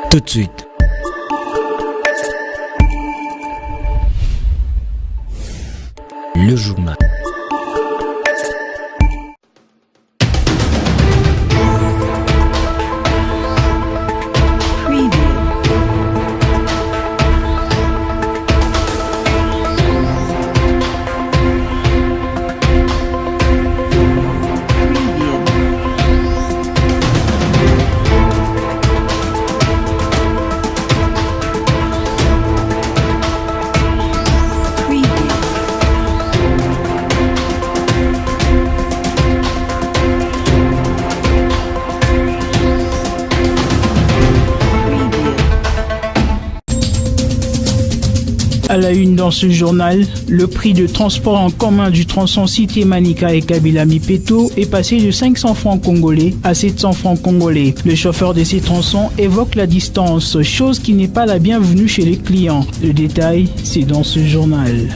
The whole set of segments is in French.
Tout de suite. Le journal. À la une dans ce journal, le prix de transport en commun du tronçon Cité Manika et Kabila Mipeto est passé de 500 francs congolais à 700 francs congolais. Le chauffeur de ces tronçons évoque la distance, chose qui n'est pas la bienvenue chez les clients. Le détail, c'est dans ce journal.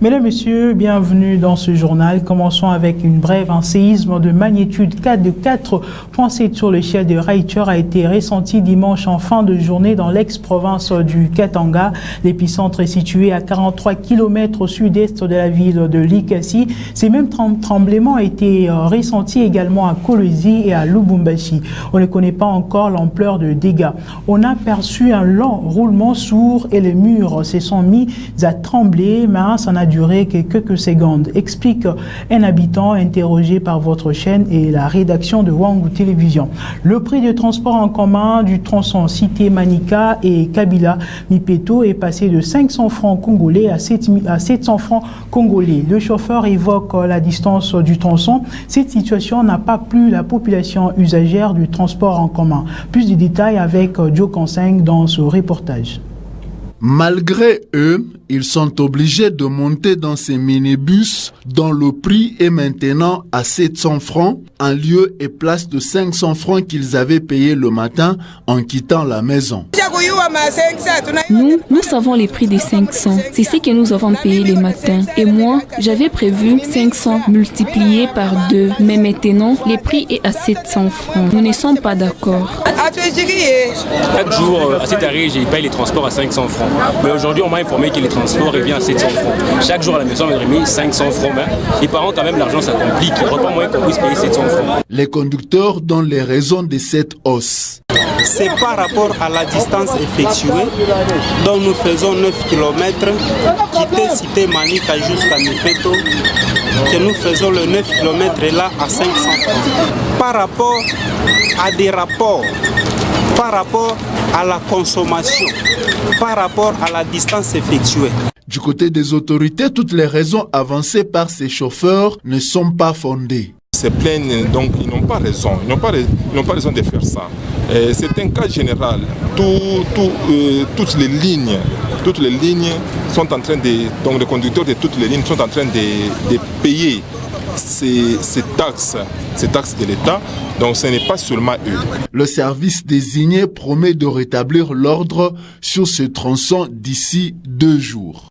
Mesdames, Messieurs, bienvenue dans ce journal. Commençons avec une brève. Un séisme de magnitude 4 de 4.7 sur l'échelle de Richter a été ressenti dimanche en fin de journée dans l'ex-province du Katanga. L'épicentre est situé à 43 km au sud-est de la ville de Likasi. Ces mêmes tremblements ont été ressentis également à Kolwezi et à Lubumbashi. On ne connaît pas encore l'ampleur de dégâts. On a perçu un lent roulement sourd et les murs se sont mis à trembler, mais ça n'a duré que quelques secondes, explique un habitant interrogé par votre chaîne et la rédaction de Wangu Télévision. Le prix de transport en commun du tronçon Cité Manika et Kabila Mipeto est passé de 500 francs congolais à 700 francs congolais. Le chauffeur évoque la distance du tronçon. Cette situation n'a pas plu la population usagère du transport en commun. Plus de détails avec Joe Conseng dans ce reportage. Malgré eux, ils sont obligés de monter dans ces minibus dont le prix est maintenant à 700 francs, en lieu et place de 500 francs qu'ils avaient payé le matin en quittant la maison. Nous savons les prix des 500. C'est ce que nous avons payé les matins. Et moi, j'avais prévu 500 multiplié par 2. Mais maintenant, le prix est à 700 francs. Nous ne sommes pas d'accord. Chaque jour, à cet arrêt, j'ai payé les transports à 500 francs. Mais aujourd'hui, on m'a informé que les transports reviennent à 700 francs. Chaque jour à la maison, on m'a remis 500 francs. Mais les parents, quand même, l'argent, ça complique. Il n'y aura pas moyen qu'on puisse payer 700 francs. Les conducteurs donnent les raisons de cette hausse. C'est par rapport à la distance effectuée dont nous faisons 9 km, quitter Cité Manika jusqu'à Mipeto, que nous faisons le 9 km là à 500 francs. Par rapport à des rapports, par rapport à la consommation, par rapport à la distance effectuée. Du côté des autorités, toutes les raisons avancées par ces chauffeurs ne sont pas fondées. Se plaignent, donc ils n'ont pas raison. Ils n'ont pas raison de faire ça. C'est un cas général. Toutes les lignes sont en train de... Donc les conducteurs de toutes les lignes sont en train de payer ces taxes de l'État. Donc ce n'est pas seulement eux. Le service désigné promet de rétablir l'ordre sur ce tronçon d'ici 2 jours.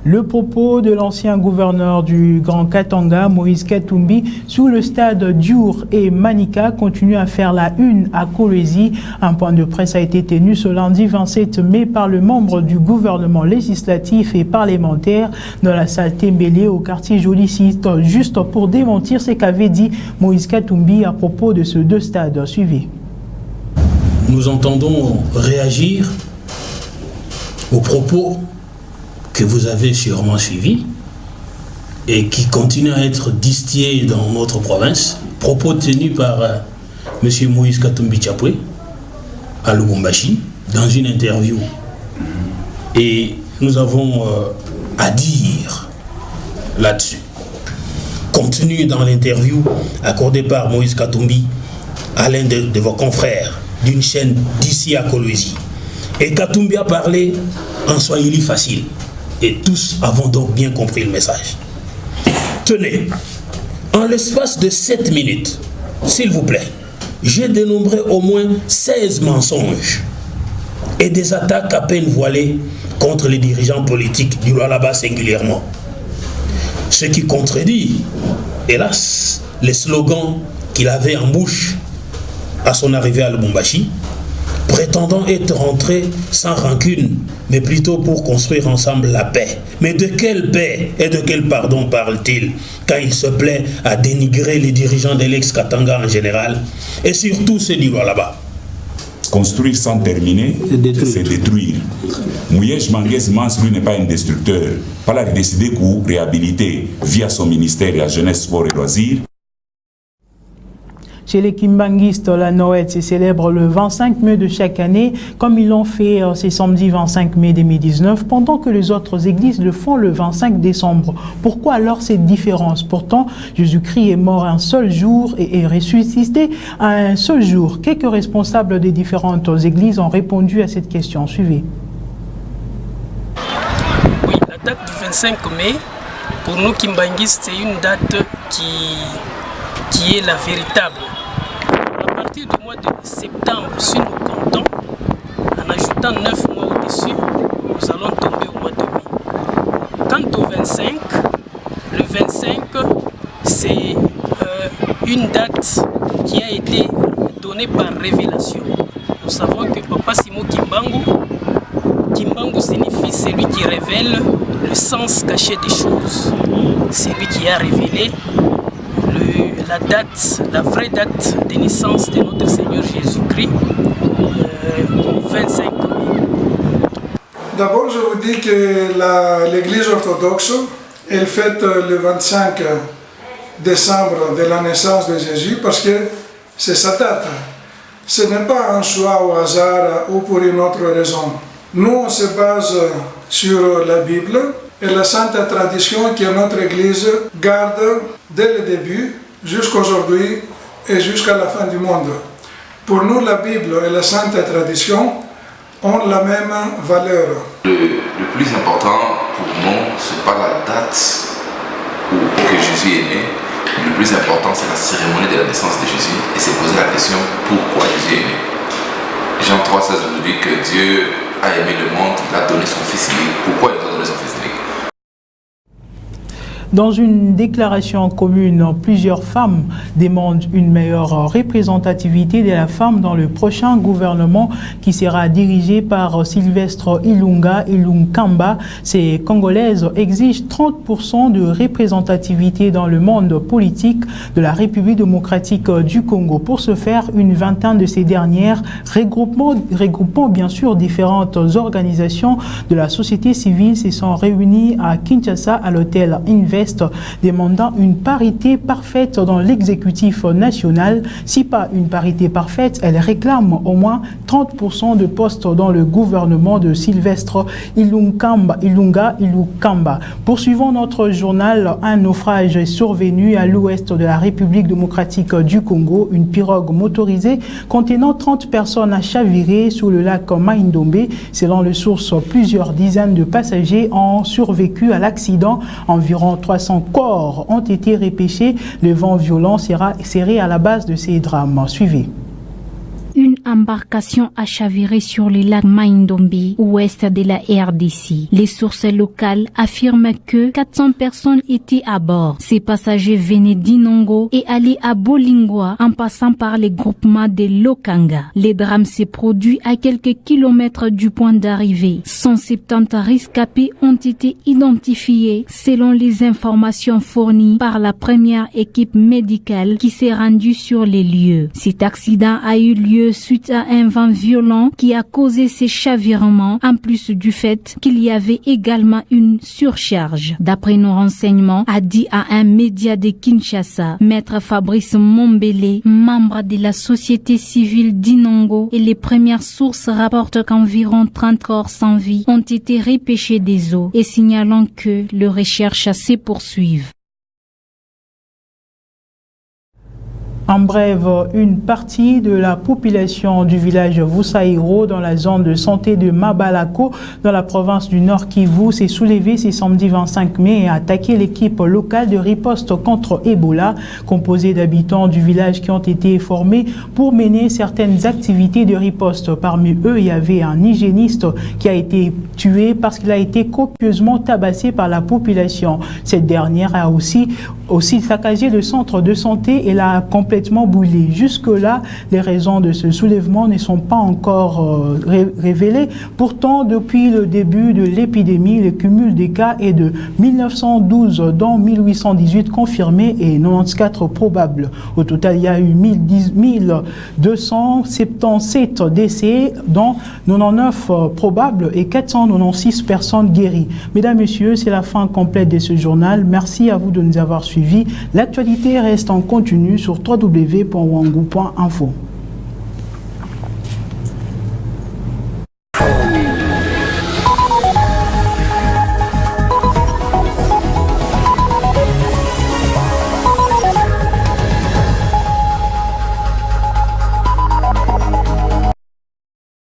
Le propos de l'ancien gouverneur du Grand Katanga, Moïse Katumbi, sous le stade Diour et Manika, continue à faire la une à Kolwezi. Un point de presse a été tenu ce lundi 27 mai par le membre du gouvernement législatif et parlementaire dans la salle Tembélé au quartier Jolicite, juste pour démentir ce qu'avait dit Moïse Katumbi à propos de ces 2 stades. Suivez. Nous entendons réagir aux propos que vous avez sûrement suivi et qui continue à être distillé dans notre province, propos tenus par M. Moïse Katumbi Chapwe à Lubumbashi dans une interview. Et nous avons à dire là-dessus. Contenu dans l'interview accordée par Moïse Katumbi à l'un de vos confrères d'une chaîne d'ici à Kolwezi. Et Katumbi a parlé en swahili facile. Et tous avons donc bien compris le message. Tenez, en l'espace de 7 minutes, s'il vous plaît, j'ai dénombré au moins 16 mensonges et des attaques à peine voilées contre les dirigeants politiques du Lualaba singulièrement. Ce qui contredit, hélas, les slogans qu'il avait en bouche à son arrivée à Lubumbashi, prétendant être rentré sans rancune, mais plutôt pour construire ensemble la paix. Mais de quelle paix et de quel pardon parle-t-il quand il se plaît à dénigrer les dirigeants de l'ex-Katanga en général et surtout ceux du là-bas? Construire sans terminer, c'est détruire. Mouyej Manguez Mans, lui, n'est pas un destructeur. Pas la décider pour réhabiliter via son ministère de la Jeunesse, Sport et Loisirs. Chez les Kimbanguistes, la Noël se célèbre le 25 mai de chaque année, comme ils l'ont fait ce samedi 25 mai 2019, pendant que les autres églises le font le 25 décembre. Pourquoi alors cette différence? Pourtant, Jésus-Christ est mort un seul jour et est ressuscité à un seul jour. Quelques responsables des différentes églises ont répondu à cette question. Suivez. Oui, la date du 25 mai, pour nous Kimbanguistes, c'est une date qui est la véritable. À partir du mois de septembre, si nous comptons, en ajoutant 9 mois au-dessus, nous allons tomber au mois de mai. Quant au 25, le 25, c'est une date qui a été donnée par révélation. Nous savons que Papa Simon Kimbangu signifie celui qui révèle le sens caché des choses. C'est lui qui a révélé la date, la vraie date de naissance de notre Seigneur Jésus-Christ, au 25 mai. D'abord, je vous dis que l'Église orthodoxe, elle fête le 25 décembre de la naissance de Jésus parce que c'est sa date. Ce n'est pas un choix au hasard ou pour une autre raison. Nous, on se base sur la Bible et la sainte tradition que notre Église garde dès le début jusqu'à aujourd'hui et jusqu'à la fin du monde. Pour nous, la Bible et la sainte tradition ont la même valeur. Le plus important pour nous, ce n'est pas la date où que Jésus est né. Le plus important, c'est la cérémonie de la naissance de Jésus et c'est poser la question pourquoi Jésus est né. Jean 3,16 nous dit que Dieu a aimé le monde, il a donné son Fils unique. Pourquoi il a donné son Fils unique? Dans une déclaration commune, plusieurs femmes demandent une meilleure représentativité de la femme dans le prochain gouvernement qui sera dirigé par Sylvestre Ilunkamba. Ces Congolaises exigent 30% de représentativité dans le monde politique de la République démocratique du Congo. Pour ce faire, une vingtaine de ces dernières, regroupant bien sûr différentes organisations de la société civile, se sont réunies à Kinshasa à l'hôtel Invest, demandant une parité parfaite dans l'exécutif national. Si pas une parité parfaite, elle réclame au moins 30% de postes dans le gouvernement de Sylvestre Ilunkamba. Poursuivant notre journal, un naufrage est survenu à l'ouest de la République démocratique du Congo. Une pirogue motorisée contenant 30 personnes a chaviré sous le lac Mai-Ndombe. Selon les sources, plusieurs dizaines de passagers ont survécu à l'accident. Environ 300 corps ont été repêchés. Le vent violent serait à la base de ces drames. Suivez. Une embarcation a chaviré sur le lac Mai-Ndombe, ouest de la RDC. Les sources locales affirment que 400 personnes étaient à bord. Ces passagers venaient d'Inongo et allaient à Bolingwa en passant par les groupements de Lokanga. Les drames s'est produit à quelques kilomètres du point d'arrivée. 170 rescapés ont été identifiés selon les informations fournies par la première équipe médicale qui s'est rendue sur les lieux. Cet accident a eu lieu suite à un vent violent qui a causé ces chavirements, en plus du fait qu'il y avait également une surcharge. D'après nos renseignements, a dit à un média de Kinshasa, Maître Fabrice Mombele, membre de la société civile d'Inongo, et les premières sources rapportent qu'environ 30 corps sans vie ont été repêchés des eaux et signalant que les recherches se poursuivent. En bref, une partie de la population du village Vusairo dans la zone de santé de Mabalako dans la province du Nord Kivu s'est soulevée ce samedi 25 mai et a attaqué l'équipe locale de riposte contre Ebola, composée d'habitants du village qui ont été formés pour mener certaines activités de riposte. Parmi eux, il y avait un hygiéniste qui a été tué parce qu'il a été copieusement tabassé par la population. Cette dernière a aussi aussi saccagé le centre de santé et l'a complètement brûlé. Jusque-là, les raisons de ce soulèvement ne sont pas encore révélées. Pourtant, depuis le début de l'épidémie, le cumul des cas est de 1912, dont 1818 confirmés et 94 probables. Au total, il y a eu 1277 décès, dont 99 probables et 496 personnes guéries. Mesdames, Messieurs, c'est la fin complète de ce journal. Merci à vous de nous avoir suivis. L'actualité reste en continu sur www.wangou.info.